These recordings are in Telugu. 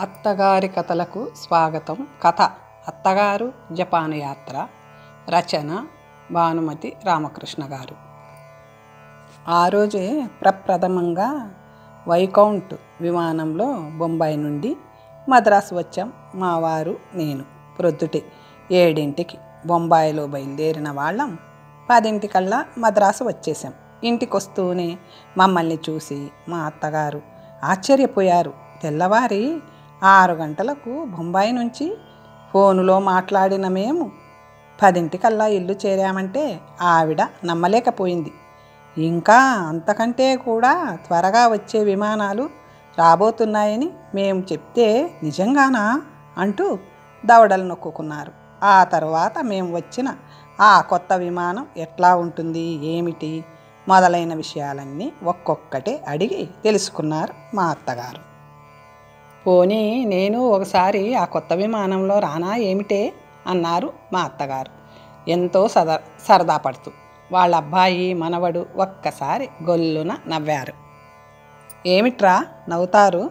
అత్తగారి కథలకు స్వాగతం. కథ అత్తగారు జపాన్ యాత్ర. రచన భానుమతి రామకృష్ణ గారు. ఆ రోజే ప్రప్రథమంగా వైకౌంట్ విమానంలో బొంబాయి నుండి మద్రాసు వచ్చాం. మా వారు నేను. ప్రొద్దుటే 7ంటికి బొంబాయిలో బయలుదేరిన వాళ్ళం 10ంటికల్లా మద్రాసు వచ్చేసాం. ఇంటికొస్తూనే మమ్మల్ని చూసి మా అత్తగారు ఆశ్చర్యపోయారు. తెల్లవారి 6 గంటలకు బొంబాయి నుంచి ఫోనులో మాట్లాడిన మేము 10ంటికల్లా ఇల్లు చేరామంటే ఆవిడ నమ్మలేకపోయింది. ఇంకా అంతకంటే కూడా త్వరగా వచ్చే విమానాలు రాబోతున్నాయని మేము చెప్తే నిజంగానా అంటూ దవడలు నొక్కుకున్నారు. ఆ తర్వాత మేము వచ్చిన ఆ కొత్త విమానం ఎట్లా ఉంటుంది, ఏమిటి మొదలైన విషయాలన్నీ ఒక్కొక్కటే అడిగి తెలుసుకున్నారు మా అత్తగారు. పోనీ నేను ఒకసారి ఆ కొత్త విమానంలో రానా ఏమిటే అన్నారు మా అత్తగారు ఎంతో సరదా పడుతూ. వాళ్ళ అబ్బాయి మనవడు ఒక్కసారి గొల్లున నవ్వారు. ఏమిట్రా నవ్వుతారు?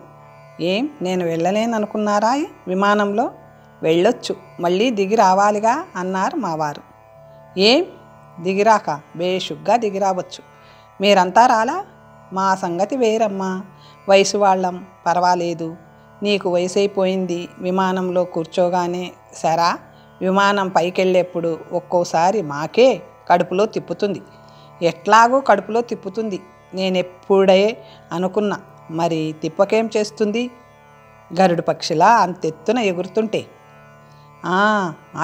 ఏం నేను వెళ్ళలేననుకున్నారా? విమానంలో వెళ్ళొచ్చు, మళ్ళీ దిగి రావాలిగా అన్నారు మా వారు. ఏం దిగిరాక బేషుగ్గా దిగిరావచ్చు, మీరంతా రాలా? మా సంగతి వేరమ్మా, వయసు వాళ్ళం, పర్వాలేదు. నీకు వయసు అయిపోయింది, విమానంలో కూర్చోగానే సరా విమానం పైకెళ్ళేప్పుడు ఒక్కోసారి మాకే కడుపులో తిప్పుతుంది. ఎట్లాగో కడుపులో తిప్పుతుంది, నేనెప్పుడే అనుకున్నా. మరి తిప్పకేం చేస్తుంది? గరుడు పక్షిలా అంతెత్తున ఎగురుతుంటే.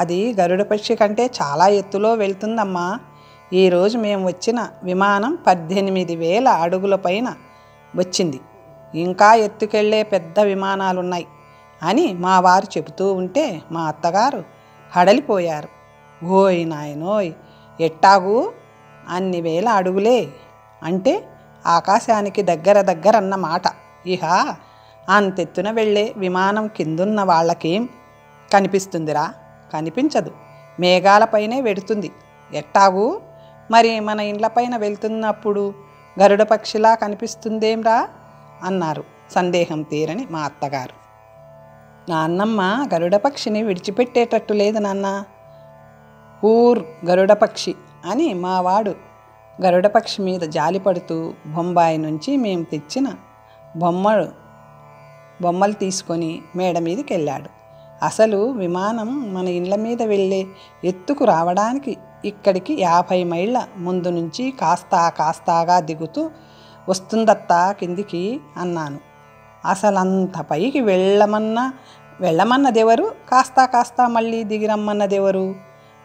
అది గరుడ పక్షి కంటే చాలా ఎత్తులో వెళ్తుందమ్మా. ఈరోజు మేము వచ్చిన విమానం 18,000 అడుగుల పైన వచ్చింది. ఇంకా ఎత్తుకెళ్లే పెద్ద విమానాలున్నాయి అని మా వారు చెబుతూ ఉంటే మా అత్తగారు హడలిపోయారు. ఓయ్ నాయనోయ్, ఎట్టాగు అన్ని వేల అడుగులే అంటే ఆకాశానికి దగ్గరన్నమాట. ఇహ అంతెత్తున వెళ్ళే విమానం కిందున్న వాళ్ళకేం కనిపిస్తుందిరా? కనిపించదు, మేఘాలపైనే వెడుతుంది. ఎట్టాగు మరి మన ఇండ్లపైన వెళ్తున్నప్పుడు గరుడ పక్షిలా కనిపిస్తుందేమ్రా అన్నారు సందేహం తీరని మా అత్తగారు. నాన్నమ్మ గరుడ పక్షిని విడిచిపెట్టేటట్టు లేదు నాన్న. గరుడ పక్షి అని మావాడు గరుడ పక్షి మీద జాలిపడుతూ బొంబాయి నుంచి మేము తెచ్చిన బొమ్మలు తీసుకొని మేడ మీదకి వెళ్ళాడు. అసలు విమానం మన ఇళ్ళ మీద వెళ్ళే ఎత్తుకు రావడానికి ఇక్కడికి 50 మైళ్ళ ముందు నుంచి కాస్తాగా దిగుతూ వస్తుందత్తా కిందికి అన్నాను. అసలంత పైకి వెళ్ళమన్నదెవరు? కాస్తా మళ్ళీ దిగిరమ్మన్నదెవరు?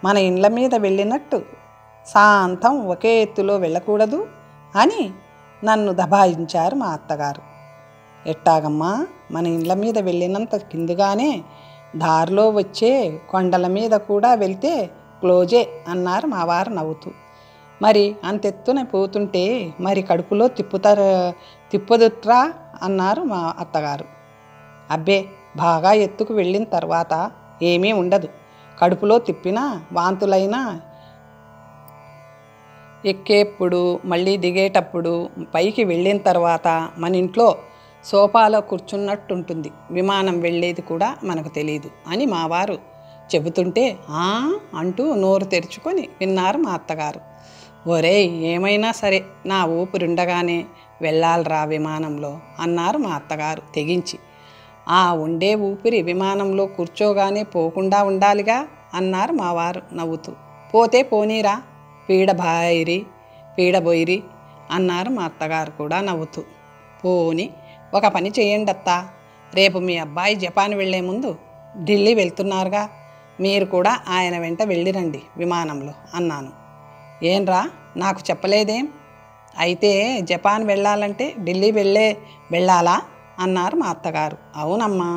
మన ఇండ్ల మీద వెళ్ళినట్టు శాంతం ఒకే ఎత్తులో వెళ్ళకూడదు అని నన్ను దబాయించారు మా అత్తగారు. ఎట్టాగమ్మా, మన ఇండ్ల మీద వెళ్ళినంత కిందుగానే దారిలో వచ్చే కొండల మీద కూడా వెళ్తే క్లోజే అన్నారు మా వారు నవ్వుతూ. మరి అంతెత్తున పోతుంటే మరి కడుపులో తిప్పదుట్రా అన్నారు మా అత్తగారు. అబ్బే, బాగా ఎత్తుకు వెళ్ళిన తర్వాత ఏమీ ఉండదు. కడుపులో తిప్పినా వాంతులైనా ఎక్కేప్పుడు మళ్ళీ దిగేటప్పుడు పైకి వెళ్ళిన తర్వాత మన ఇంట్లో సోఫాలో కూర్చున్నట్టుంటుంది. విమానం వెళ్ళేది కూడా మనకు తెలియదు అని మా వారు చెబుతుంటే అంటూ నోరు తెరుచుకొని విన్నారు మా అత్తగారు. ఒరేయ్, ఏమైనా సరే నా ఊపిరుండగానే వెళ్ళాలిరా విమానంలో అన్నారు మా అత్తగారు తెగించి. ఉండే ఊపిరి విమానంలో కూర్చోగానే పోకుండా ఉండాలిగా అన్నారు మా వారు నవ్వుతూ. పోతే పోనీరా, పీడబోయిరి అన్నారు మా అత్తగారు కూడా నవ్వుతూ. పోని ఒక పని చేయండి అత్తా, రేపు మీ అబ్బాయి జపాన్ వెళ్లే ముందు ఢిల్లీ వెళ్తున్నారుగా, మీరు కూడా ఆయన వెంట వెళ్ళిరండి విమానంలో అన్నాను. ఏంరా, నాకు చెప్పలేదేం? అయితే జపాన్ వెళ్ళాలంటే ఢిల్లీ వెళ్ళాలా అన్నారు మా అత్తగారు. అవునమ్మా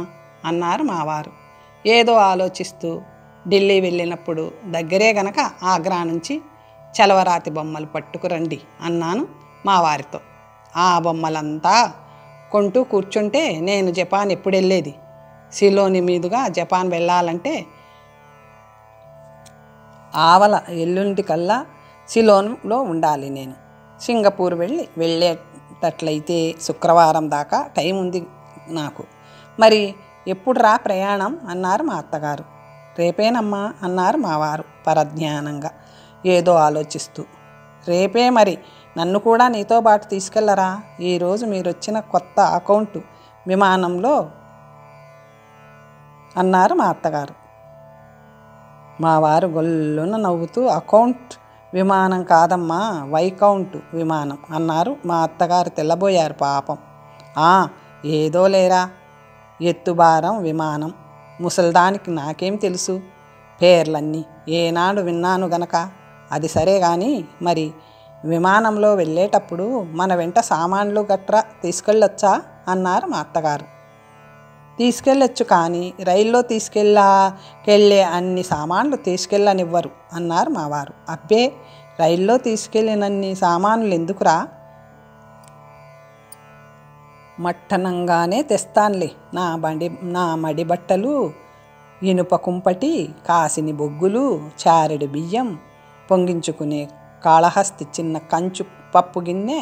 అన్నారు మా వారు ఏదో ఆలోచిస్తూ. ఢిల్లీ వెళ్ళినప్పుడు దగ్గరే గనక ఆగ్రా నుంచి చలవరాతి బొమ్మలు పట్టుకురండి అన్నాను మా వారితో. ఆ బొమ్మలంతా కొంటూ కూర్చుంటే నేను జపాన్ ఎప్పుడు వెళ్ళేది? సిలోని మీదుగా జపాన్ వెళ్ళాలంటే ఎల్లుండికల్లా సిలోన్లో ఉండాలి. నేను సింగపూర్ వెళ్ళేటట్లయితే శుక్రవారం దాకా టైం ఉంది నాకు. మరి ఎప్పుడు రా ప్రయాణం అన్నారు మా అత్తగారు. రేపేనమ్మా అన్నారు మావారు పరధ్యానంగా ఏదో ఆలోచిస్తూ. రేపే మరి, నన్ను కూడా నీతో పాటు తీసుకెళ్లరా? ఈరోజు మీరొచ్చిన కొత్త అకౌంటు విమానంలో అన్నారు మా అత్తగారు. మావారు గొల్లున నవ్వుతూ, అకౌంట్ విమానం కాదమ్మా, వైకౌంట్ విమానం అన్నారు. మా అత్తగారు తెల్లబోయారు పాపం. ఏదో లేరా, ఎత్తుబారం విమానం, ముసల్దానికి నాకేం తెలుసు పేర్లన్నీ, ఏనాడు విన్నాను గనక. అది సరే కానీ మరి విమానంలో వెళ్ళేటప్పుడు మన వెంట సామాన్లు గట్రా తీసుకెళ్ళొచ్చా అన్నారు మా అత్తగారు. తీసుకెళ్ళొచ్చు, కానీ రైల్లో తీసుకెళ్ళే అన్ని సామాన్లు తీసుకెళ్ళనివ్వరు అన్నారు మావారు. అబ్బే, రైల్లో తీసుకెళ్ళినన్ని సామాన్లు ఎందుకురా? మట్టనంగానే తెస్తానులే. నా మడి బట్టలు, ఇనుప కుంపటి, కాసిని బొగ్గులు, చారెడు బియ్యం, పొంగించుకునే కాళహస్తి చిన్న కంచు పప్పు గిన్నె,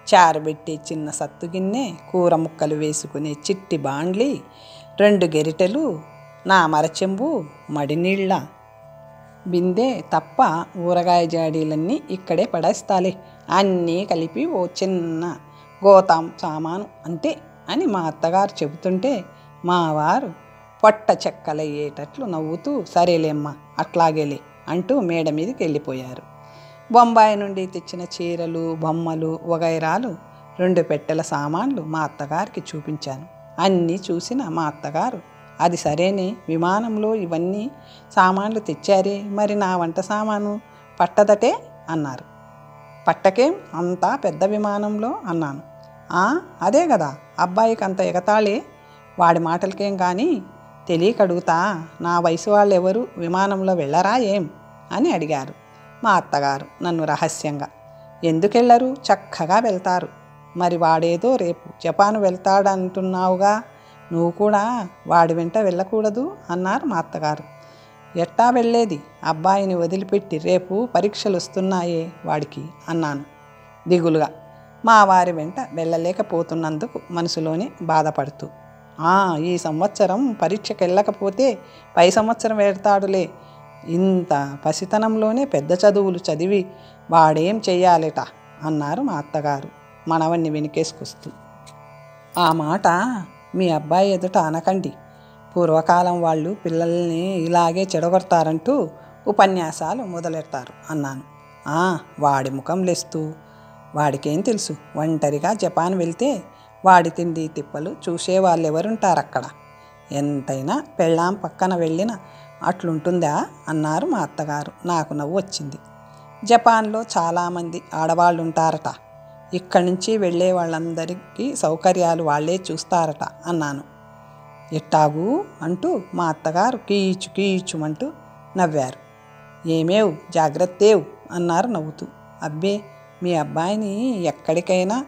చారబెట్టే చిన్న సత్తు గిన్నె, కూర ముక్కలు వేసుకునే చిట్టి బాండ్లీ, 2 గెరిటెలు, నా మరచెంబు, మడినీళ్ళ బిందె తప్ప ఊరగాయ జాడీలన్నీ ఇక్కడే పడేస్తాలే. అన్నీ కలిపి ఓ చిన్న గోతాం సామాను అంతే అని మా అత్తగారు చెబుతుంటే మావారు పొట్ట చెక్కలయ్యేటట్లు నవ్వుతూ, సరేలేమ్మా అట్లాగేలే అంటూ మేడ మీదకి వెళ్ళిపోయారు. బొంబాయి నుండి తెచ్చిన చీరలు, బొమ్మలు వగైరాలు 2 పెట్టెల సామాన్లు మా అత్తగారికి చూపించాను. అన్నీ చూసిన మా అత్తగారు, అది సరేనే, విమానంలో ఇవన్నీ సామాన్లు తెచ్చారే, మరి నా వంట సామాను పట్టదటే అన్నారు. పట్టకేం, అంతా పెద్ద విమానంలో అన్నాను. అదే కదా, అబ్బాయికి అంత ఎగతాళే, వాడి మాటలకేం కానీ తెలియకడుగుతా, నా వయసు వాళ్ళు ఎవరు విమానంలో వెళ్ళరా ఏం అని అడిగారు మా అత్తగారు నన్ను రహస్యంగా. ఎందుకెళ్ళరు, చక్కగా వెళ్తారు. మరి వాడేదో రేపు జపాను వెళ్తాడంటున్నావుగా, నువ్వు కూడా వాడి వెంట వెళ్ళకూడదు అన్నారు మా అత్తగారు. ఎట్టా వెళ్ళేది, అబ్బాయిని వదిలిపెట్టి, రేపు పరీక్షలు వస్తున్నాయే వాడికి అన్నాను దిగులుగా, మా వారి వెంట వెళ్ళలేకపోతున్నందుకు మనసులోనే బాధపడుతూ. ఈ సంవత్సరం పరీక్షకు వెళ్ళకపోతే పై సంవత్సరం వెళ్తాడులే, ఇంత పసితనంలోనే పెద్ద చదువులు చదివి వాడేం చెయ్యాలట అన్నారు మా అత్తగారు మనవన్ని వెనుకేసుకొస్తూ. ఆ మాట మీ అబ్బాయి ఎదుట అనకండి, పూర్వకాలం వాళ్ళు పిల్లల్ని ఇలాగే చెడగొడతారంటూ ఉపన్యాసాలు మొదలెడతారు అన్నాను. వాడి ముఖం లేస్తూ, వాడికేం తెలుసు, ఒంటరిగా జపాన్ వెళ్తే వాడి తిండి తిప్పలు చూసేవాళ్ళెవరుంటారక్కడ, ఎంతైనా పెళ్ళాం పక్కన వెళ్ళిన అట్లుంటుందా అన్నారు మా అత్తగారు. నాకు నవ్వు వచ్చింది. జపాన్లో చాలామంది ఆడవాళ్ళు ఉంటారట, ఇక్కడి నుంచి వెళ్ళే వాళ్ళందరికీ సౌకర్యాలు వాళ్లే చూస్తారట అన్నాను. ఎట్టాగు అంటూ మా అత్తగారు కీచు కీచుమంటూ నవ్వారు. ఏమేవ్ జాగ్రత్తేవ్ అన్నారు నవ్వుతూ. అబ్బే, మీ అబ్బాయిని ఎక్కడికైనా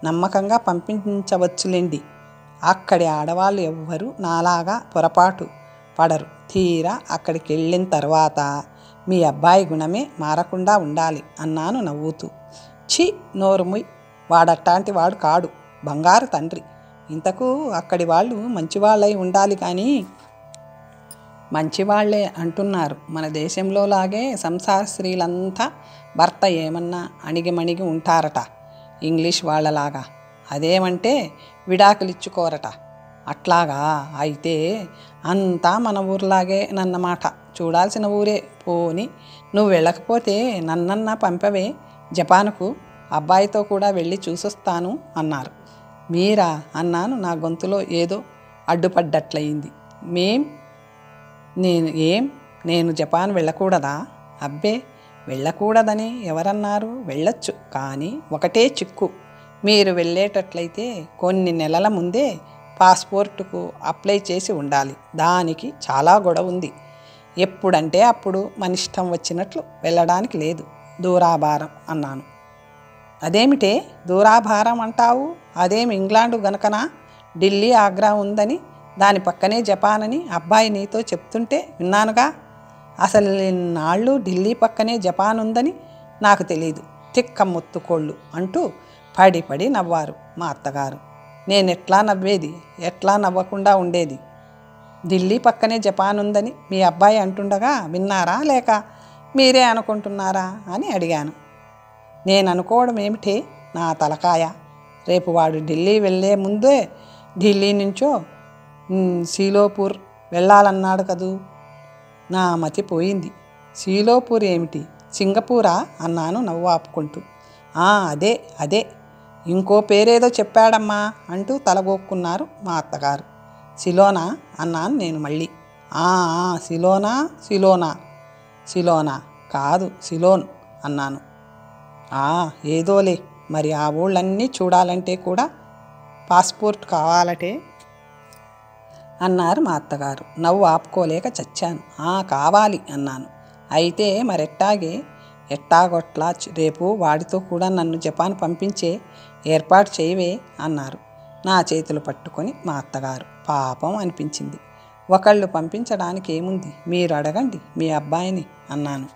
నమ్మకంగా పంపించవచ్చులేండి, అక్కడి ఆడవాళ్ళు ఎవ్వరూ నాలాగా పొరపాటు పడరు, తీరా అక్కడికి వెళ్ళిన తర్వాత మీ అబ్బాయి గుణమే మారకుండా ఉండాలి అన్నాను నవ్వుతూ. ఛీ, నోరుముయ్, వాడట్టాంటి వాడు కాడు, బంగారు తండ్రి. ఇంతకు అక్కడి వాళ్ళు మంచివాళ్ళై ఉండాలి కానీ. మంచివాళ్లే అంటున్నారు, మన దేశంలో లాగే సంసార స్త్రీలంతా భర్త ఏమన్నా అణిగిమణిగి ఉంటారట, ఇంగ్లీష్ వాళ్ళలాగా. అదేమంటే విడాకులిచ్చుకోరట. అట్లాగా, అయితే అంతా మన ఊర్లాగే నన్నమాట, చూడాల్సిన ఊరే. పోని నువ్వు వెళ్ళకపోతే నన్నన్నా పంపవే జపానుకు, అబ్బాయితో కూడా వెళ్ళి చూసొస్తాను అన్నారు. మీరా అన్నాను, నా గొంతులో ఏదో అడ్డుపడ్డట్లయింది. నేను జపాన్ వెళ్ళకూడదా? అబ్బే, వెళ్ళకూడదని ఎవరన్నారు, వెళ్ళొచ్చు, కానీ ఒకటే చిక్కు, మీరు వెళ్ళేటట్లయితే కొన్ని నెలల ముందే పాస్పోర్టుకు అప్లై చేసి ఉండాలి, దానికి చాలా గొడవ ఉంది. ఎప్పుడంటే అప్పుడు మన ఇష్టం వచ్చినట్లు వెళ్ళడానికి లేదు, దూరాభారం అన్నాను. అదేమిటే దూరాభారం అంటావు, అదేం ఇంగ్లాండు గనకనా? ఢిల్లీ ఆగ్రా ఉందని, దాని పక్కనే జపాన్ అని అబ్బాయి నీతో చెప్తుంటే విన్నానుగా. అసలు నాళ్ళు ఢిల్లీ పక్కనే జపాన్ ఉందని నాకు తెలీదు, తిక్క మొత్తుకోళ్ళు అంటూ పడి పడి నవ్వారు మా అత్తగారు. నేనెట్లా నవ్వేది, ఎట్లా నవ్వకుండా ఉండేది? ఢిల్లీ పక్కనే జపాన్ ఉందని మీ అబ్బాయి అంటుండగా విన్నారా లేక మీరే అనుకుంటున్నారా అని అడిగాను. నేను అనుకోవడం ఏమిటే నా తలకాయ, రేపు వాడు ఢిల్లీ వెళ్ళే ముందే ఢిల్లీ నుంచో సీలోపూర్ వెళ్ళాలన్నాడు కదూ. నా మతి పోయింది. సీలోపూర్ ఏమిటి, సింగపూరా అన్నాను నవ్వు ఆపుకుంటూ. అదే అదే, ఇంకో పేరేదో చెప్పాడమ్మా అంటూ తలగొక్కున్నారు మా అత్తగారు. సిలోనా అన్నాను నేను మళ్ళీ. సిలోనా సిలోనా సిలోనా కాదు సిలోన్ అన్నాను. ఏదోలే, మరి ఆ ఊళ్ళన్నీ చూడాలంటే కూడా పాస్పోర్ట్ కావాలటే అన్నారు మా అత్తగారు. నవ్వు ఆపుకోలేక చచ్చాను. కావాలి అన్నాను. అయితే మరెట్టాగే, ఎట్టాగొట్లా రేపు వాడితో కూడా నన్ను జపాన్ పంపించే ఏర్పాటు చేయవే అన్నారు నా చేతులు పట్టుకొని మా అత్తగారు. పాపం అనిపించింది. ఒకళ్ళు పంపించడానికి ఏముంది, మీరు అడగండి మీ అబ్బాయిని అన్నాను.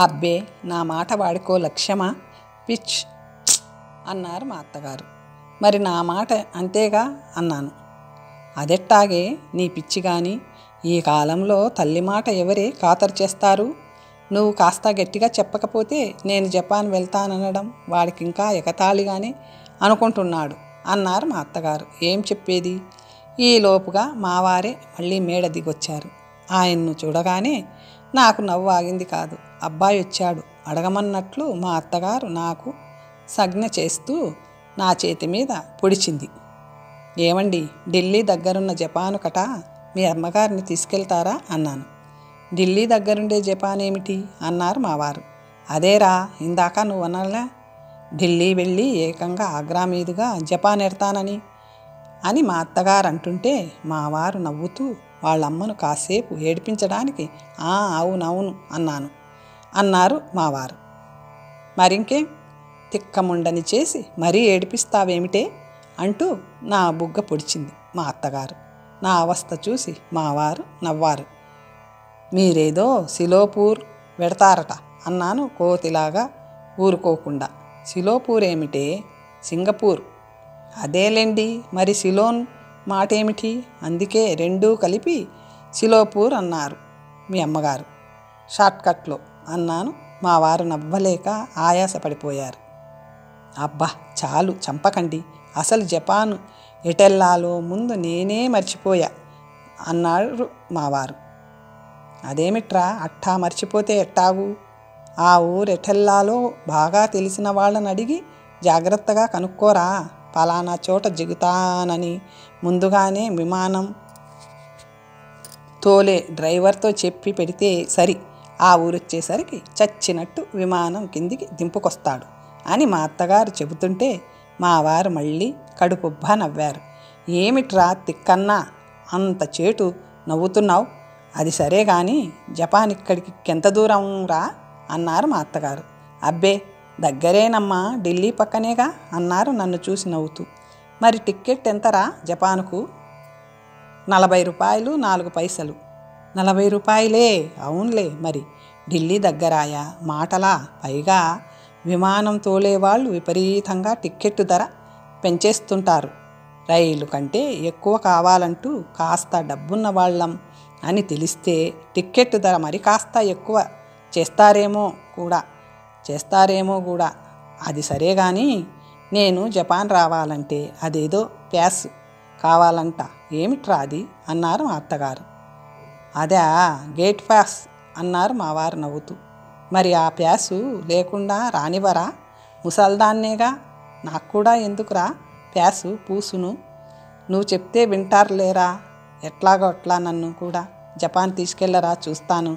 అబ్బే, నా మాట వాడికో లక్ష్యమా, పిచ్ అన్నారు మా అత్తగారు. మరి నా మాట అంతేగా అన్నాను. అదెట్టాగే నీ పిచ్చి కానీ, ఈ కాలంలో తల్లి మాట ఎవరే ఖాతరు చేస్తారు. నువ్వు కాస్త గట్టిగా చెప్పకపోతే నేను జపాన్ వెళ్తాననడం వాడికి ఇంకా ఎగతాళిగానే అనుకుంటున్నాడు అన్నారు మా అత్తగారు. ఏం చెప్పేది? ఈలోపుగా మావారే మళ్ళీ మేడ దిగొచ్చారు. ఆయన్ను చూడగానే నాకు నవ్వు ఆగింది కాదు. అబ్బాయి వచ్చాడు అడగమన్నట్లు మా అత్తగారు నాకు సంజ్ఞ చేస్తూ నా చేతి మీద పొడిచింది. ఏమండి, ఢిల్లీ దగ్గరున్న జపాను కట మీ అమ్మగారిని తీసుకెళ్తారా అన్నాను. ఢిల్లీ దగ్గరుండే జపాన్ ఏమిటి అన్నారు మావారు. అదేరా ఇందాక నువ్వు అనలా, ఢిల్లీ వెళ్ళి ఏకంగా ఆగ్రా మీదుగా జపాన్ ఎడతానని అని మా అత్తగారు అంటుంటే మావారు నవ్వుతూ వాళ్ళమ్మను కాసేపు ఏడిపించడానికి అవునవును అన్నారు మావారు. మరింకేం, తిక్కముండని చేసి మరీ ఏడిపిస్తావేమిటే అంటూ నా బుగ్గ పొడిచింది మా అత్తగారు. నా అవస్థ చూసి మావారు నవ్వారు. మీరేదో సిలోపూర్ వెడతారట అన్నాను కోతిలాగా ఊరుకోకుండా. సిలోపూర్ ఏమిటే, సింగపూర్. అదేలేండి, మరి సిలోన్ మాటేమిటి? అందుకే రెండూ కలిపి సిలోపూర్ అన్నారు మీ అమ్మగారు షార్ట్కట్లో అన్నాను. మా వారు నవ్వలేక ఆయాసపడిపోయారు. అబ్బా చాలు, చంపకండి. అసలు జపాను ఎటెల్లాలో ముందు నేనే మర్చిపోయా అన్నారు మావారు. అదేమిట్రా అట్టా మర్చిపోతే ఎట్టాగు? ఆ ఊరెటెల్లాలో బాగా తెలిసిన వాళ్ళని అడిగి జాగ్రత్తగా కనుక్కోరా. పలానా చోట జిగుతానని ముందుగానే విమానం తోలే డ్రైవర్తో చెప్పి పెడితే సరి, ఆ ఊరొచ్చేసరికి చచ్చినట్టు విమానం కిందికి దింపుకొస్తాడు అని మా అత్తగారు చెబుతుంటే మా వారు మళ్ళీ కడుపుబ్బా నవ్వారు. ఏమిట్రా తిక్కన్నా అంత చేటు నవ్వుతున్నావు? అది సరే కానీ జపాన్ ఇక్కడికి ఎంత దూరం రా అన్నారు మా అత్తగారు. అబ్బే దగ్గరేనమ్మా, ఢిల్లీ పక్కనేగా అన్నారు నన్ను చూసి నవ్వుతూ. మరి టిక్కెట్ ఎంతరా జపాన్కు? 40 రూపాయలు 4 పైసలు. 40 రూపాయలే? అవునులే, మరి ఢిల్లీ దగ్గరాయా మాటలా. పైగా విమానం తోలేవాళ్ళు విపరీతంగా టిక్కెట్టు ధర పెంచేస్తుంటారు. రైలు కంటే ఎక్కువ కావాలంటూ కాస్త డబ్బున్న వాళ్ళం అని తెలిస్తే టిక్కెట్టు ధర మరి కాస్త ఎక్కువ చేస్తారేమో కూడా. అది సరే కానీ నేను జపాన్ రావాలంటే అదేదో ప్యాస్ కావాలంట. ఏమిట్రా అది అన్నారు మా అత్తగారు. అదే గేట్ పాస్ అన్నారు మా వారు నవ్వుతూ. మరి ఆ ప్యాసు లేకుండా రానివరా? ముసల్దాన్నేగా, నాకు కూడా ఎందుకురా ప్యాసు పూసును? నువ్వు చెప్తే వింటారులేరా. ఎట్లాగో అట్లా నన్ను కూడా జపాన్ తీసుకెళ్ళరా, చూస్తాను.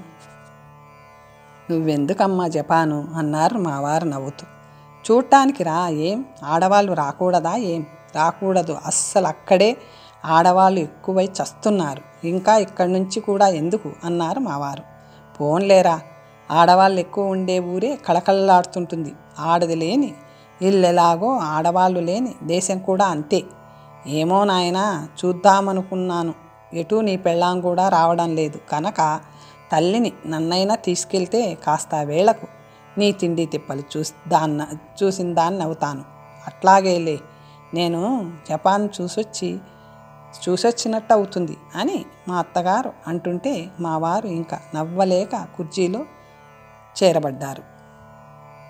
నువ్వెందుకమ్మా జపాను అన్నారు మా వారు నవ్వుతూ. చూడటానికి రా. ఏం ఆడవాళ్ళు రాకూడదా? ఏం రాకూడదు అస్సలు. అక్కడే ఆడవాళ్ళు ఎక్కువై చస్తున్నారు. ఇంకా ఇక్కడి నుంచి కూడా ఎందుకు అన్నారు మావారు. పోన్లేరా, ఆడవాళ్ళు ఎక్కువ ఉండే ఊరే కళకళలాడుతుంటుంది. ఆడది లేని ఇల్లెలాగో ఆడవాళ్ళు లేని దేశం కూడా అంతే. ఏమో నాయనా, చూద్దామనుకున్నాను. ఎటూ నీ పెళ్ళాం కూడా రావడం లేదు కనుక తల్లిని నన్నైనా తీసుకెళ్తే కాస్త వేళకు నీ తిండి తిప్పలు చూసిన దాన్ని అవుతాను. అట్లాగేలే, నేను జపాన్ చూసొచ్చినట్టు అవుతుంది అని మా అత్తగారు అంటుంటే మా వారు ఇంకా నవ్వలేక కుర్చీలో చేరబడ్డారు.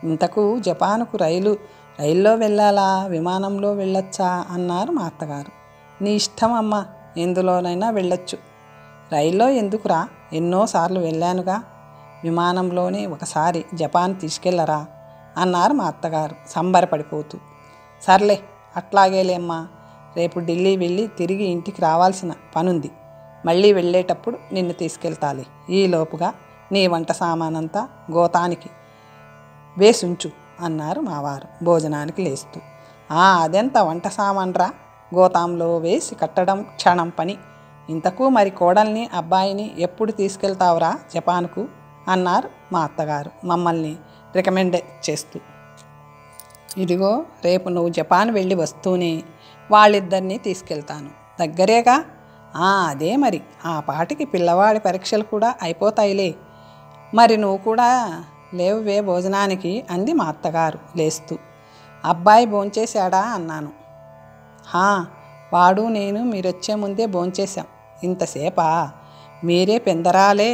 ఇంతకు జపాన్కు రైల్లో వెళ్ళాలా, విమానంలో వెళ్ళొచ్చా అన్నారు మా అత్తగారు. నీ ఇష్టం అమ్మా, ఎందులోనైనా వెళ్ళొచ్చు. రైల్లో ఎందుకురా, ఎన్నోసార్లు వెళ్ళానుగా, విమానంలోనే ఒకసారి జపాన్ తీసుకెళ్ళరా అన్నారు మా అత్తగారు సంబరపడిపోతూ. సర్లే అట్లాగేలేమ్మా, రేపు ఢిల్లీ వెళ్ళి తిరిగి ఇంటికి రావాల్సిన పనుంది. మళ్ళీ వెళ్ళేటప్పుడు నిన్ను తీసుకెళ్తాలి. ఈలోపుగా నీ వంట సామానంతా గోతానికి వేసుంచు అన్నారు మావారు భోజనానికి లేస్తూ. అదెంత వంట సామాన్రా, గోతాంలో వేసి కట్టడం క్షణం పని. ఇంతకు మరి కోడల్ని అబ్బాయిని ఎప్పుడు తీసుకెళ్తావురా జపాన్కు అన్నారు మా అత్తగారు మమ్మల్ని రికమెండ్ చేస్తూ. ఇదిగో రేపు నువ్వు జపాన్ వెళ్ళి వస్తూనే వాళ్ళిద్దరినీ తీసుకెళ్తాను. దగ్గరేగా. అదే మరి, ఆ పాటికి పిల్లవాడి పరీక్షలు కూడా అయిపోతాయిలే. మరి నువ్వు కూడా లేవువే భోజనానికి అంది మా అత్తగారు లేస్తూ. అబ్బాయి భోంచేశాడా అన్నాను. వాడు నేను మీరొచ్చే ముందే భోంచేశాం. ఇంతసేపా, మీరే పెందరాలే,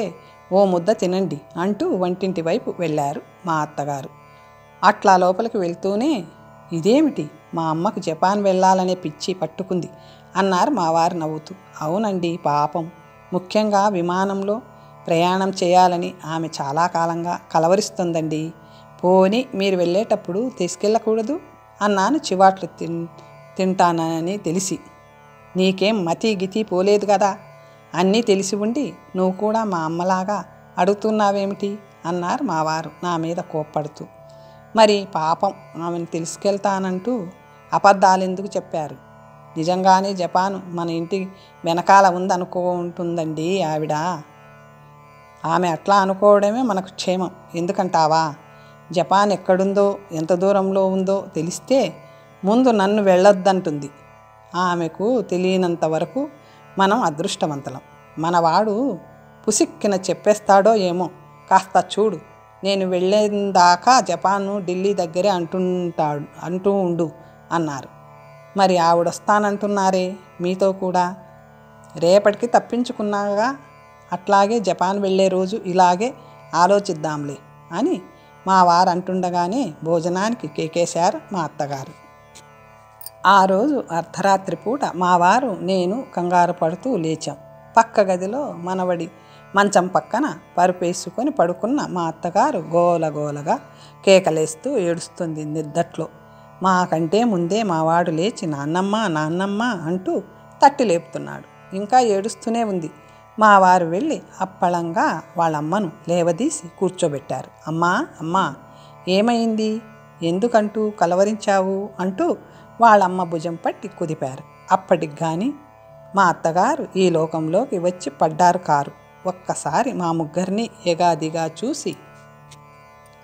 ఓ ముద్ద తినండి అంటూ వంటింటి వైపు వెళ్ళారు మా అత్తగారు. అట్లా లోపలికి వెళ్తూనే, ఇదేమిటి, మా అమ్మకు జపాన్ వెళ్ళాలనే పిచ్చి పట్టుకుంది అన్నారు మా వారు నవ్వుతూ. అవునండి పాపం, ముఖ్యంగా విమానంలో ప్రయాణం చేయాలని ఆమె చాలా కాలంగా కలవరిస్తుందండి. పోని మీరు వెళ్ళేటప్పుడు తీసుకెళ్ళకూడదు అన్నాను చివాట్లు తింటానని తెలిసి. నీకేం మతి గితి పోలేదు కదా, అన్నీ తెలిసి ఉండి నువ్వు కూడా మా అమ్మలాగా అడుగుతున్నావేమిటి అన్నారు మా వారు నా మీద కోప్పడుతూ. మరి పాపం, ఆమెను తీసుకెళ్తానంటూ అబద్ధాలు ఎందుకు చెప్పారు? నిజంగానే జపాను మన ఇంటి వెనకాల ఉందనుకుంటుందండి ఆవిడ. ఆమె అట్లా అనుకోవడమే మనకు క్షేమం. ఎందుకంటావా? జపాన్ ఎక్కడుందో, ఎంత దూరంలో ఉందో తెలిస్తే ముందు నన్ను వెళ్ళొద్దంటుంది. ఆమెకు తెలియనంత వరకు మనం అదృష్టవంతులం. మనవాడు పుసిక్కిన చెప్పేస్తాడో ఏమో. కాస్త చూడు, నేను వెళ్ళేదాకా జపాను ఢిల్లీ దగ్గరే అంటూ ఉండు అన్నారు. మరి ఆవిడొస్తానంటున్నారే మీతో కూడా. రేపటికి తప్పించుకున్నాగా, అట్లాగే జపాన్ వెళ్ళే రోజు ఇలాగే ఆలోచిద్దాంలే అని మా వారు అంటుండగానే భోజనానికి కేకేశారు మా అత్తగారు. ఆ రోజు అర్ధరాత్రి పూట మా వారు నేను కంగారు పడుతూ లేచాం. పక్క గదిలో మనవడి మంచం పక్కన పరుపేసుకొని పడుకున్న మా అత్తగారు గోలగోలగా కేకలేస్తూ ఏడుస్తుంది నిద్దట్లో. మాకంటే ముందే మావాడు లేచి నాన్నమ్మ నాన్నమ్మ అంటూ తట్టి లేపుతున్నాడు. ఇంకా ఏడుస్తూనే ఉంది. మా వారు వెళ్ళి అప్పళంగా వాళ్ళమ్మను లేవదీసి కూర్చోబెట్టారు. అమ్మా అమ్మా, ఏమైంది, ఎందుకంటూ కలవరించావు అంటూ వాళ్ళమ్మ భుజం పట్టి కుదిపారు. అప్పటికి కానీ మా అత్తగారు ఈ లోకంలోకి వచ్చి పడ్డారు కారు. ఒక్కసారి మా ముగ్గురిని ఎగాదిగా చూసి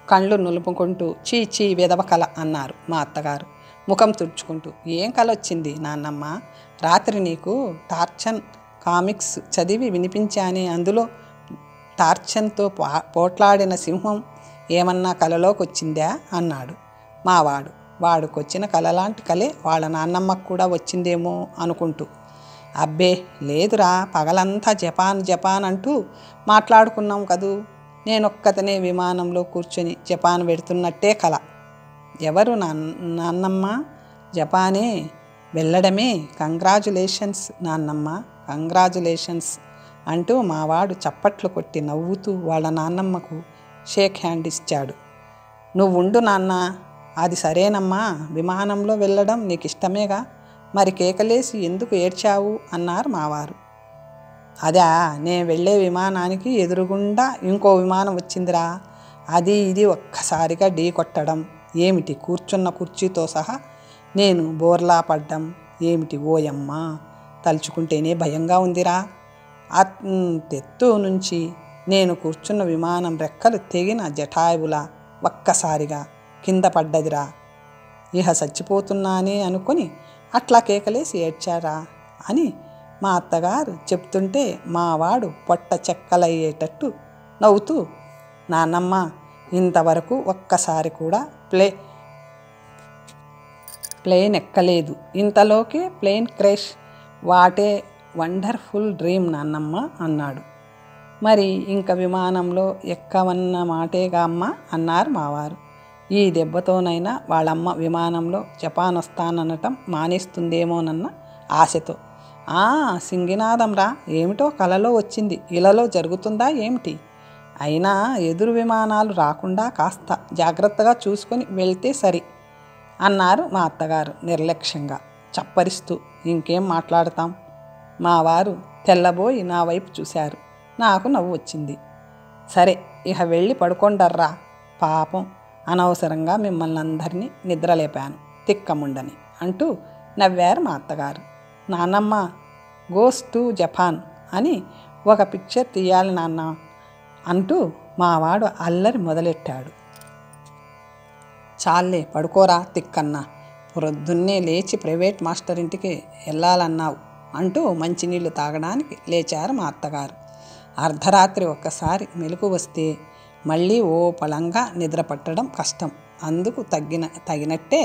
కళ్ళు నులుపుకుంటూ చీ వెదవ కల అన్నారు మా అత్తగారు ముఖం తుడుచుకుంటూ. ఏం కల వచ్చింది నాన్నమ్మ? రాత్రి నీకు టార్చన్ కామిక్స్ చదివి వినిపించానే, అందులో టార్చన్తో పోట్లాడిన సింహం ఏమన్నా కలలోకి వచ్చిందా అన్నాడు మావాడు. వాడుకొచ్చిన కలలాంటి కలే వాళ్ళ నాన్నమ్మకు కూడా వచ్చిందేమో అనుకుంటూ. అబ్బే లేదురా, పగలంతా జపాన్ అంటూ మాట్లాడుకున్నాం కదూ. నేనొక్కతనే విమానంలో కూర్చొని జపాన్ వెడుతున్నట్టే కల. ఎవరు నాన్నమ్మ? జపానే వెళ్ళడమే. కంగ్రాచులేషన్స్ నాన్నమ్మ, కంగ్రాచులేషన్స్ అంటూ మావాడు చప్పట్లు కొట్టి నవ్వుతూ వాళ్ళ నాన్నమ్మకు షేక్ హ్యాండ్ ఇచ్చాడు. నువ్వుండు నాన్న, అది సరేనమ్మా, విమానంలో వెళ్ళడం నీకు ఇష్టమేగా, మరి కేకలేసి ఎందుకు ఏడ్చావు అన్నారు మావారు. అదా, నేను వెళ్ళే విమానానికి ఎదురుగుండా ఇంకో విమానం వచ్చిందిరా. అది ఇది ఒక్కసారిగా ఢీ కొట్టడం ఏమిటి, కూర్చున్న కుర్చీతో సహా నేను బోర్లా పడ్డం ఏమిటి, ఓయమ్మా, తలుచుకుంటేనే భయంగా ఉందిరా. తెత్తు నుంచి నేను కూర్చున్న విమానం రెక్కలు తెగిన జటాయువులా ఒక్కసారిగా కింద పడ్డదిరా. ఇహ చచ్చిపోతున్నానే అనుకుని అట్లా కేకలేసి ఏడ్చారా అని మా అత్తగారు చెప్తుంటే మావాడు పొట్ట చెక్కలయ్యేటట్టు నవ్వుతూ, నాన్నమ్మ ఇంతవరకు ఒక్కసారి కూడా ప్లేన్ ఎక్కలేదు, ఇంతలోకే ప్లేన్ క్రాష్, వండర్ఫుల్ డ్రీమ్ నాన్నమ్మ అన్నాడు. మరి ఇంక విమానంలో ఎక్కవన్న మాటేగా అమ్మ అన్నారు మావారు. ఈ దెబ్బతోనైనా వాళ్ళమ్మ విమానంలో జపాన్ వస్తాననటం మానేస్తుందేమోనన్న ఆశతో. సింగినాదం రా, ఏమిటో కలలో వచ్చింది, ఇలలో జరుగుతుందా ఏమిటి? అయినా ఎదురు విమానాలు రాకుండా కాస్త జాగ్రత్తగా చూసుకొని వెళ్తే సరి అన్నారు మా అత్తగారు నిర్లక్ష్యంగా, చప్పరిస్తూ. ఇంకేం మాట్లాడతాం? మా వారు తెల్లబోయి నా వైపు చూశారు. నాకు నవ్వు వచ్చింది. సరే, ఇక వెళ్ళి పడుకోండర్రా, పాపం అనవసరంగా మిమ్మల్ని అందరినీ నిద్రలేపాను తిక్కముండని అంటూ నవ్వారు మా అత్తగారు. నాన్నమ్మ గోస్ టు జపాన్ అని ఒక పిక్చర్ తీయాలి నాన్న అంటూ మావాడు అల్లరి మొదలెట్టాడు. చాలే పడుకోరా తిక్కన్నా, పొద్దున్నే లేచి ప్రైవేట్ మాస్టర్ ఇంటికి వెళ్ళాలన్నావు అంటూ మంచినీళ్ళు తాగడానికి లేచారు మా అత్తగారు. అర్ధరాత్రి ఒక్కసారి మెలకు వస్తే మళ్ళీ ఓ పళంగా నిద్ర పట్టడం కష్టం. అందుకు తగినట్టే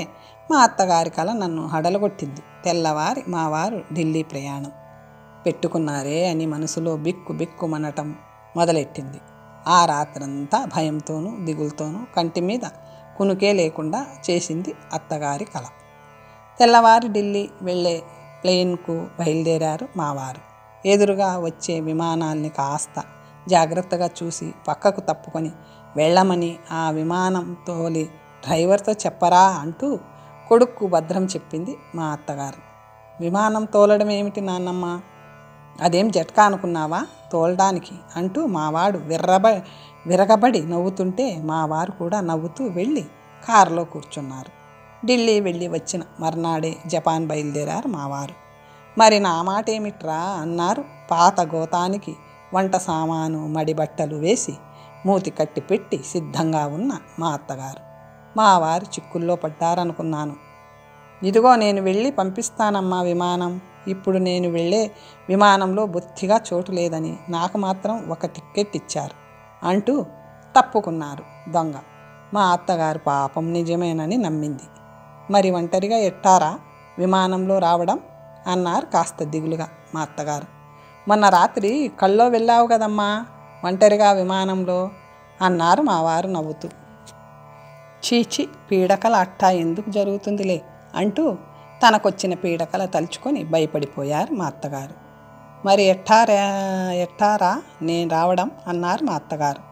మా అత్తగారి కల నన్ను హడలగొట్టింది. తెల్లవారి మా వారు ఢిల్లీ ప్రయాణం పెట్టుకున్నారే అని మనసులో బిక్కుమనటం మొదలెట్టింది. ఆ రాత్రంతా భయంతోనూ దిగులుతోనూ కంటి మీద కునుకే లేకుండా చేసింది అత్తగారి కల. తెల్లవారి ఢిల్లీ వెళ్ళే ప్లేన్కు బయలుదేరారు మావారు. ఎదురుగా వచ్చే విమానాల్ని కాస్త జాగ్రత్తగా చూసి పక్కకు తప్పుకొని వెళ్ళమని ఆ విమానం తోలి డ్రైవర్తో చెప్పరా అంటూ కొడుక్కు భద్రం చెప్పింది మా అత్తగారు. విమానం తోలడం ఏమిటి నాన్నమ్మ, అదేం జట్కా అనుకున్నావా తోలడానికి అంటూ మావాడు విరగబడి నవ్వుతుంటే మా వారు కూడా నవ్వుతూ వెళ్ళి కారులో కూర్చున్నారు. ఢిల్లీ వెళ్ళి వచ్చిన మర్నాడే జపాన్ బయలుదేరారు మావారు. మరి నా మాట ఏమిట్రా అన్నారు పాత గోతానికి వంట సామాను మడిబట్టలు వేసి మూతి కట్టి పెట్టి సిద్ధంగా ఉన్న మా అత్తగారు. మా వారు చిక్కుల్లో పడ్డారనుకున్నాను. ఇదిగో నేను వెళ్ళి పంపిస్తానమ్మా విమానం. ఇప్పుడు నేను వెళ్ళే విమానంలో బొత్తిగా చోటు లేదని నాకు మాత్రం ఒక టిక్కెట్ ఇచ్చారు అంటూ తప్పుకున్నారు దొంగ. మా అత్తగారు పాపం నిజమేనని నమ్మింది. మరి ఒంటరిగా ఎట్టారా విమానంలో రావడం అన్నారు కాస్త దిగులుగా మా అత్తగారు. మొన్న రాత్రి కల్లో వెళ్ళావు కదమ్మా ఒంటరిగా విమానంలో అన్నారు మా వారు నవ్వుతూ. చీచి, పీడకల అట్టా ఎందుకు జరుగుతుందిలే అంటూ తనకొచ్చిన పీడకల తలుచుకొని భయపడిపోయారు మా అత్తగారు. మరి ఎట్టారా నేను రావడం అన్నారు మా అత్తగారు.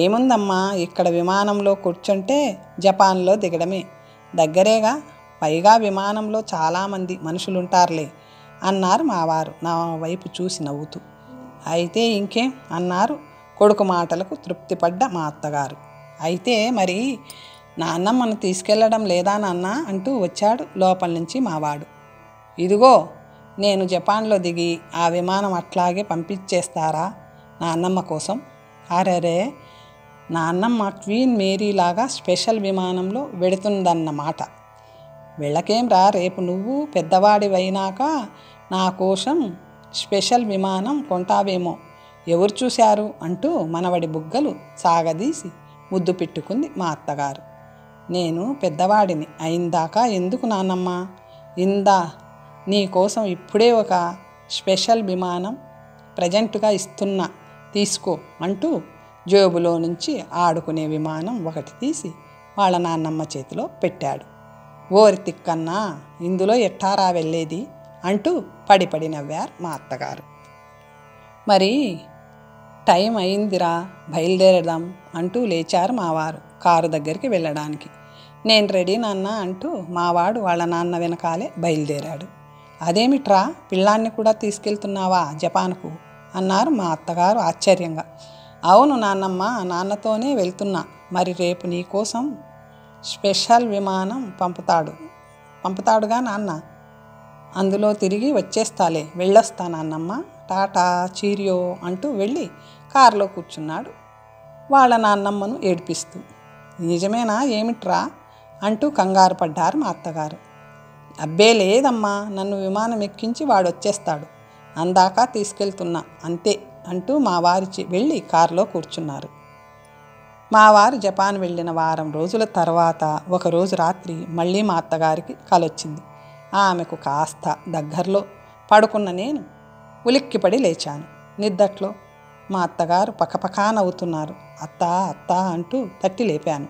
ఏముందమ్మా, ఇక్కడ విమానంలో కూర్చుంటే జపాన్లో దిగడమే, దగ్గరేగా, పైగా విమానంలో చాలామంది మనుషులుంటారులే అన్నారు మా వారు నా వైపు చూసి నవ్వుతూ. అయితే ఇంకేం అన్నారు కొడుకు మాటలకు తృప్తిపడ్డ మా అత్తగారు. అయితే మరి నాన్నమ్మను తీసుకెళ్లడం లేదా నాన్న అంటూ వచ్చాడు లోపల నుంచి మావాడు. ఇదిగో నేను జపాన్లో దిగి ఆ విమానం అట్లాగే పంపించేస్తారా నాన్నమ్మ కోసం? అరెరే, నాన్నమ్మ క్వీన్ మేరీలాగా స్పెషల్ విమానంలో వెడుతుందన్నమాట. వెళ్ళకేం రా, రేపు నువ్వు పెద్దవాడివైనాక నా కోసం స్పెషల్ విమానం కొంటావేమో, ఎవరు చూశారు అంటూ మనవడి బుగ్గలు సాగదీసి ముద్దు పెట్టుకుంది మా అత్తగారు. నేను పెద్దవాడిని అయిందాకా ఎందుకు నాన్నమ్మ, నీ కోసం ఇప్పుడే ఒక స్పెషల్ విమానం ప్రజెంట్గా ఇస్తున్నా, తీసుకో అంటూ జేబులో నుంచి ఆడుకునే విమానం ఒకటి తీసి వాళ్ళ నాన్నమ్మ చేతిలో పెట్టాడు. ఓరి తిక్కన్నా, ఇందులో ఎట్టారా వెళ్ళేది అంటూ పడి నవ్వారు మా అత్తగారు. మరి టైం అయిందిరా, బయలుదేరదాం అంటూ లేచారు మావారు కారు దగ్గరికి వెళ్ళడానికి. నేను రెడీ నాన్న అంటూ మావాడు వాళ్ళ నాన్న వెనకాలే బయలుదేరాడు. అదేమిట్రా, పిల్లాన్ని కూడా తీసుకెళ్తున్నావా జపాన్కు అన్నారు మా అత్తగారు ఆశ్చర్యంగా. అవును నాన్నమ్మ, నాన్నతోనే వెళ్తున్నా. మరి రేపు నీకోసం స్పెషల్ విమానం పంపుతాడుగా నాన్న, అందులో తిరిగి వచ్చేస్తాలే, వెళ్ళొస్తా నాన్నమ్మ, టాటా చీరియో అంటూ వెళ్ళి కారులో కూర్చున్నాడు వాళ్ళ నాన్నమ్మను ఏడిపిస్తూ. నిజమేనా ఏమిట్రా అంటూ కంగారు పడ్డారు మా అత్తగారు. అబ్బే లేదమ్మా, నన్ను విమానం ఎక్కించి వాడు వచ్చేస్తాడు, అందాక తీసుకెళ్తున్నా అంతే అంటూ మా వారి వెళ్ళి కారులో కూర్చున్నారు. మా వారు జపాన్ వెళ్ళిన వారం రోజుల తర్వాత ఒకరోజు రాత్రి మళ్ళీ మా అత్తగారికి కలొచ్చింది. ఆమెకు కాస్త దగ్గరలో పడుకున్న నేను ఉలిక్కిపడి లేచాను. నిద్దట్లో మా అత్తగారు పకపకా నవ్వుతున్నారు. అత్తా అత్తా అంటూ తట్టి లేపాను.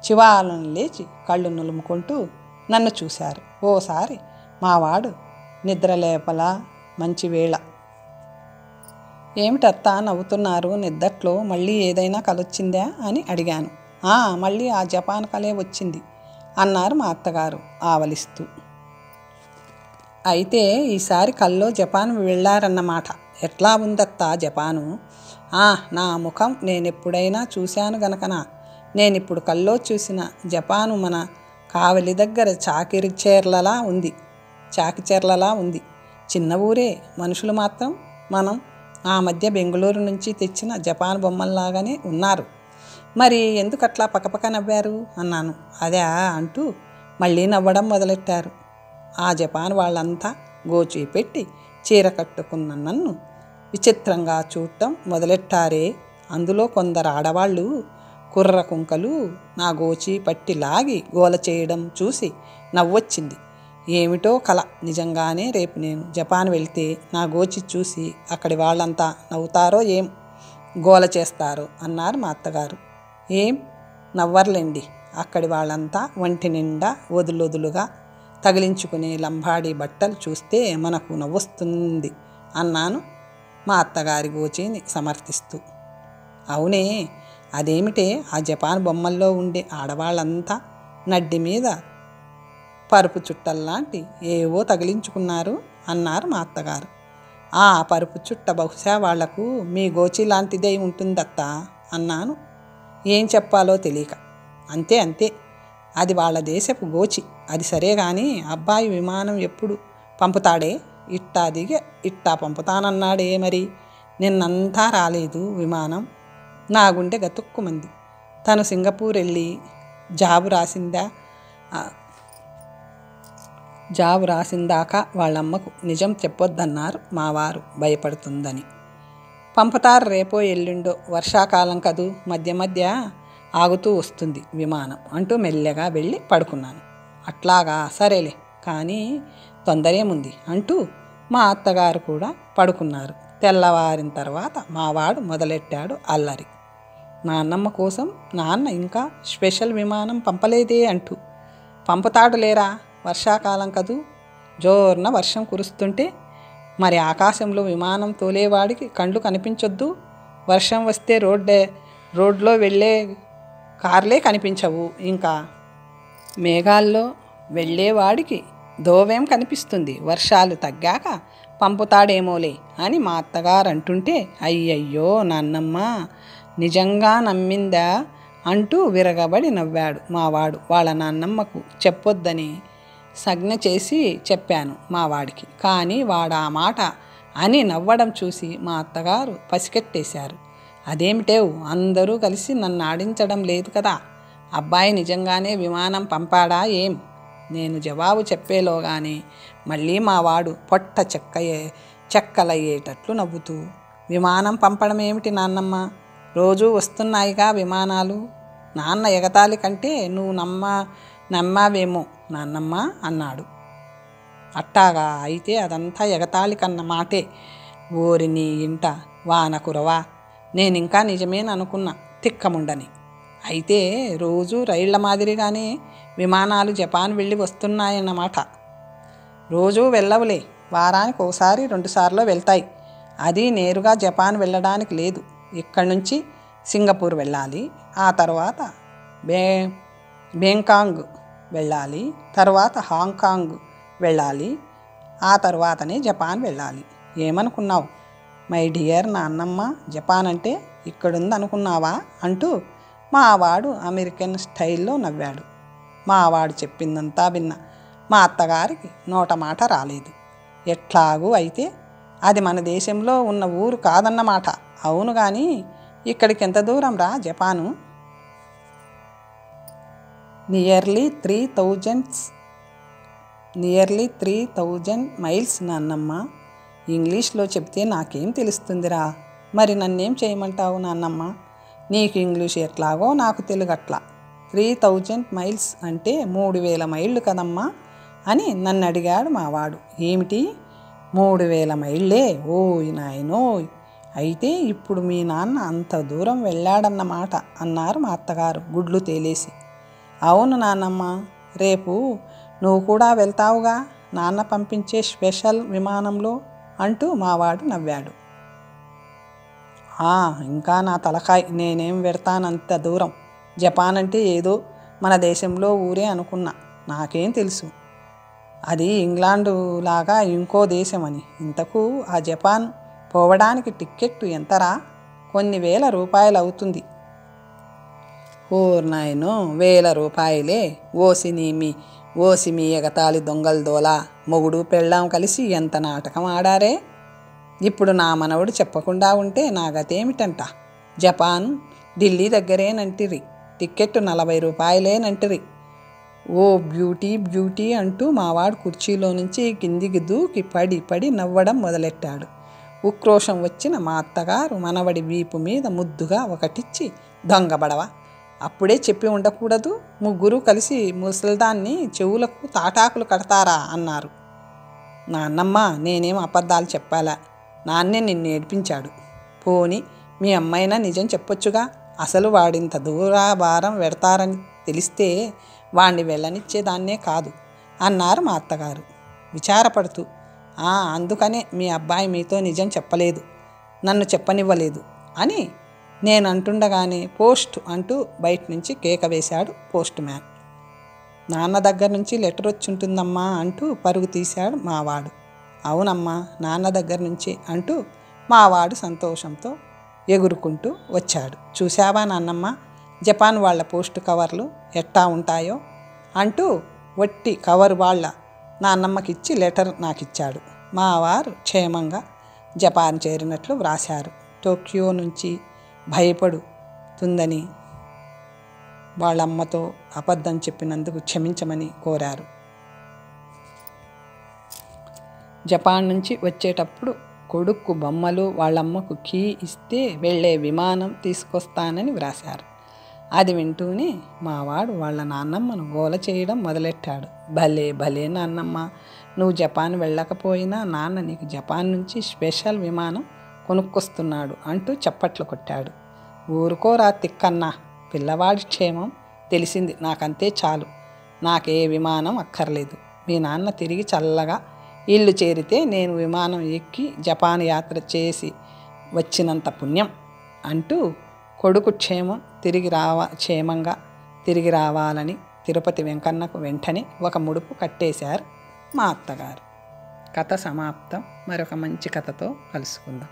చివాలను లేచి కళ్ళు నులుముకుంటూ నన్ను చూశారు. ఓసారి మావాడు నిద్రలేపలా మంచి వేళ. ఏమిటత్తా నవ్వుతున్నారు? నిద్దట్లో మళ్ళీ ఏదైనా కలొచ్చిందా అని అడిగాను. మళ్ళీ ఆ జపాన్ కలే వచ్చింది అన్నారు మా అత్తగారు ఆవలిస్తూ. అయితే ఈసారి కల్లో జపాన్ వెళ్ళారన్నమాట. ఎట్లా ఉందత్తా జపాను? నా ముఖం నేనెప్పుడైనా చూశాను గనకనా. నేనిప్పుడు కల్లో చూసిన జపాను మన కావలి దగ్గర చాకిచెర్లలా ఉంది. చిన్న ఊరే, మనుషులు మాత్రం మనం ఆ మధ్య బెంగుళూరు నుంచి తెచ్చిన జపాన్ బొమ్మల్లాగానే ఉన్నారు. మరి ఎందుకట్లా పకపక నవ్వారు అన్నాను. అదే అంటూ మళ్ళీ నవ్వడం మొదలెట్టారు. ఆ జపాన్ వాళ్ళంతా గోచి పెట్టి చీర కట్టుకున్న నన్ను విచిత్రంగా చూడటం మొదలెట్టారే. అందులో కొందరు ఆడవాళ్ళు కుర్ర కుంకలు నా గోచి పట్టి లాగి గోల చేయడం చూసి నవ్వొచ్చింది. ఏమిటో కల. నిజంగానే రేపు నేను జపాన్ వెళ్తే నా గోచి చూసి అక్కడి వాళ్ళంతా నవ్వుతారో ఏం గోల చేస్తారో అన్నారు మా అత్తగారు. ఏం నవ్వర్లేండి. అక్కడి వాళ్ళంతా ఒంటి నిండా వదులొదులుగా తగిలించుకునే లంబాడీ బట్టలు చూస్తే మనకు నవ్వొస్తుంది అన్నాను మా అత్తగారి గోచిని సమర్థిస్తూ. అవునే, అదేమిటే ఆ జపాన్ బొమ్మల్లో ఉండే ఆడవాళ్ళంతా నడ్డి మీద పరుపు చుట్టల్లాంటి ఏవో తగిలించుకున్నారు అన్నారు మా అత్తగారు. ఆ పరుపు చుట్ట బహుశా వాళ్లకు మీ గోచి లాంటిదే ఉంటుందత్తా అన్నాను ఏం చెప్పాలో తెలియక. అంతే అది వాళ్ళ దేశపు గోచి. అది సరే కానీ అబ్బాయి విమానం ఎప్పుడు పంపుతాడే? ఇట్టా దిగి ఇట్టా పంపుతానన్నాడే. మరి నిన్నంతా రాలేదు విమానం. నా గుండె గతుక్కుమంది. తను సింగపూర్ వెళ్ళి జాబు రాసిందాకా వాళ్ళమ్మకు నిజం చెప్పొద్దన్నారు మావారు భయపడుతుందని. పంపుతారు రేపో ఎల్లుండో, వర్షాకాలం కదూ, మధ్య ఆగుతూ వస్తుంది విమానం అంటూ మెల్లగా వెళ్ళి పడుకున్నాను. అట్లాగా, సరేలే కానీ తొందరేముంది అంటూ మా అత్తగారు కూడా పడుకున్నారు. తెల్లవారిన తర్వాత మావాడు మొదలెట్టాడు అల్లరి. నాన్నమ్మ కోసం నాన్న ఇంకా స్పెషల్ విమానం పంపలేదే అంటూ. పంపుతాడు లేరా, వర్షాకాలం కదూ, జోర్న వర్షం కురుస్తుంటే మరి ఆకాశంలో విమానం తోలేవాడికి కండ్లు కనిపించొద్దు. వర్షం వస్తే రోడ్లో వెళ్ళే కార్లే కనిపించవు. ఇంకా మేఘాల్లో వెళ్ళేవాడికి దోవేం కనిపిస్తుంది. వర్షాలు తగ్గాక పంపుతాడేమోలే అని మా అత్తగారు అంటుంటే, అయ్యయ్యో నాన్నమ్మ నిజంగా నమ్మిందా అంటూ విరగబడి నవ్వాడు మావాడు. వాళ్ళ నాన్నమ్మకు చెప్పొద్దని సంజ్ఞ చేసి చెప్పాను మావాడికి. కానీ వాడు ఆ మాట అని నవ్వడం చూసి మా అత్తగారు పసికెట్టేశారు. అదేమిటేవు, అందరూ కలిసి నన్ను ఆడించడం లేదు కదా, అబ్బాయి నిజంగానే విమానం పంపాడా ఏం? నేను జవాబు చెప్పేలోగానే మళ్ళీ మావాడు పొట్ట చెక్కలయ్యేటట్లు నవ్వుతూ, విమానం పంపడం ఏమిటి నాన్నమ్మ, రోజూ వస్తున్నాయిగా విమానాలు. నాన్న ఎగతాళి కంటే నువ్వు నమ్మావేమో నాన్నమ్మ అన్నాడు. అట్టాగా, అయితే అదంతా ఎగతాళి కన్న మాటే. ఓరి నీ ఇంట వాన కురవా, నేనింకా నిజమేననుకున్నా తిక్కముండని. అయితే రోజు రైళ్ల మాదిరిగానే విమానాలు జపాన్ వెళ్ళి వస్తున్నాయన్నమాట. రోజూ వెళ్ళవులే, వారానికి ఒకసారి 2 సార్లు వెళ్తాయి. అది నేరుగా జపాన్ వెళ్ళడానికి లేదు. ఇక్కడి నుంచి సింగపూర్ వెళ్ళాలి, ఆ తర్వాత బ్యాంకాక్ వెళ్ళాలి, తర్వాత హాంకాంగ్ వెళ్ళాలి, ఆ తర్వాతనే జపాన్ వెళ్ళాలి. ఏమనుకున్నావు మై డియర్ నాన్నమ్మ, జపాన్ అంటే ఇక్కడుంది అనుకున్నావా అంటూ మావాడు అమెరికన్ స్టైల్లో నవ్వాడు. మావాడు చెప్పిందంతా విన్నా మా అత్తగారికి నోట మాట రాలేదు. ఎట్లాగూ అయితే అది మన దేశంలో ఉన్న ఊరు కాదన్నమాట. అవును కానీ ఇక్కడికి ఎంత దూరం రా జపాను? నియర్లీ 3000 మైల్స్ నాన్నమ్మ. ఇంగ్లీష్లో చెప్తే నాకేం తెలుస్తుందిరా. మరి నన్నేం చేయమంటావు నాన్నమ్మ? నీకు ఇంగ్లీష్ ఎట్లాగో నాకు తెలుగట్లా. 3000 మైల్స్ అంటే 3000 మైళ్ళు కదమ్మా అని నన్ను అడిగాడు మావాడు. ఏమిటి 3,000 మైళ్ళే. ఓయ్ నాయనోయ్! అయితే ఇప్పుడు మీ నాన్న అంత దూరం వెళ్ళాడన్నమాట అన్నారు మా అత్తగారు గుడ్లు తేలేసి. అవును నాన్నమ్మ, రేపు నువ్వు కూడా వెళ్తావుగా నాన్న పంపించే స్పెషల్ విమానంలో అంటూ మావాడు నవ్వాడు. ఇంకా నా తలకాయ్, నేనేం వెడతానంత దూరం. జపాన్ అంటే ఏదో మన దేశంలో ఊరే అనుకున్నా. నాకేం తెలుసు అది ఇంగ్లాండు లాగా ఇంకో దేశమని. ఇంతకు ఆ జపాన్ పోవడానికి టిక్కెట్టు ఎంతరా? కొన్ని వేల రూపాయలు అవుతుంది. ఓర్ నాయనో, 1,000 రూపాయలే? ఓసి మీ ఎగతాళి దొంగల దోలా, మొగుడు పెళ్ళాం కలిసి ఎంత నాటకం ఆడారే. ఇప్పుడు నా మనవడు చెప్పకుండా ఉంటే నా గతేమిటంట. జపాన్ ఢిల్లీ దగ్గరేనంటిరి, టిక్కెట్టు 40 రూపాయలేనంటిరి. ఓ బ్యూటీ అంటూ మావాడు కుర్చీలో నుంచి కిందికి దూకి పడి నవ్వడం మొదలెట్టాడు. ఉక్రోషం వచ్చిన మా అత్తగారు మనవడి వీపు మీద ముద్దుగా ఒకటిచ్చి, దొంగబడవ, అప్పుడే చెప్పి ఉండకూడదు, ముగ్గురు కలిసి ముసల్దాన్ని చెవులకు తాటాకులు కడతారా అన్నారు. నాన్నమ్మ, నేనేం అబద్ధాలు చెప్పాలా? నాన్నే నిన్ను ఏడ్పించాడు. పోని మీ అమ్మైనా నిజం చెప్పొచ్చుగా. అసలు వాడింత దూరాభారం వెడతారని తెలిస్తే వాణ్ణి వెళ్ళనిచ్చేదాన్నే కాదు అన్నారు మా అత్తగారు విచారపడుతూ. అందుకనే మీ అబ్బాయి మీతో నిజం చెప్పలేదు, నన్ను చెప్పనివ్వలేదు అని నేను అంటుండగానే పోస్ట్ అంటూ బయట నుంచి కేక వేశాడు పోస్ట్ మ్యాన్. నాన్న దగ్గర నుంచి లెటర్ వచ్చుంటుందమ్మా అంటూ పరుగు తీశాడు మావాడు. అవునమ్మా, నాన్న దగ్గర నుంచి అంటూ మావాడు సంతోషంతో ఎగురుకుంటూ వచ్చాడు. చూశావా నాన్నమ్మ, జపాన్ వాళ్ళ పోస్ట్ కవర్లు ఎట్టా ఉంటాయో అంటూ వట్టి కవర్ వాళ్ళ నాన్నమ్మకిచ్చి లెటర్ నాకిచ్చాడు. మా వారు క్షేమంగా జపాన్ చేరినట్లు వ్రాశారు. టోక్యో నుంచి భయపడుతుందని వాళ్ళమ్మతో అబద్ధం చెప్పినందుకు క్షమించమని కోరారు. జపాన్ నుంచి వచ్చేటప్పుడు కొడుక్కు బొమ్మలు, వాళ్ళమ్మకు కీ ఇస్తే వెళ్ళే విమానం తీసుకొస్తానని వ్రాశారు. అది వింటూనే మావాడు వాళ్ళ నాన్నమ్మను గోల చేయడం మొదలెట్టాడు. భలే నాన్నమ్మ, నువ్వు జపాన్ వెళ్ళకపోయినా నాన్న నీకు జపాన్ నుంచి స్పెషల్ విమానం కొనుక్కొస్తున్నాడు అంటూ చప్పట్లు కొట్టాడు. ఊరుకోరా తిక్కన్నా, పిల్లవాడి క్షేమం తెలిసింది నాకంతే చాలు. నాకే విమానం అక్కర్లేదు. మీ నాన్న తిరిగి చల్లగా ఇల్లు చేరితే నేను విమానం ఎక్కి జపాన్ యాత్ర చేసి వచ్చినంత పుణ్యం అంటూ కొడుకు క్షేమంగా తిరిగి రావాలని తిరుపతి వెంకన్నకు వెంటనే ఒక ముడుపు కట్టేశారు మా అత్తగారు. కథ సమాప్తం. మరొక మంచి కథతో కలుసుకుందాం.